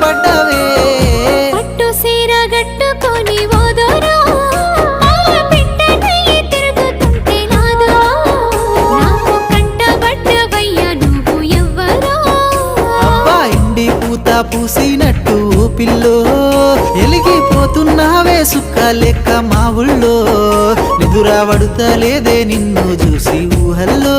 పడ్డవే పట్టు సీర గట్టుకొని ఓదోరో పిట్టనయ్యి తిరుగుతుంటే నాదో నాకు కంటబడ్డవయ్యా నువ్వు ఎవ్వరో అబ్బా ఇండి పూత పూసినట్టు పిల్లో ఎలిగిపోతున్నావే సుక్క లెక్క మా ఊళ్ళో నిదురా పడుతలేదే నిన్ను చూసి ఊహల్లో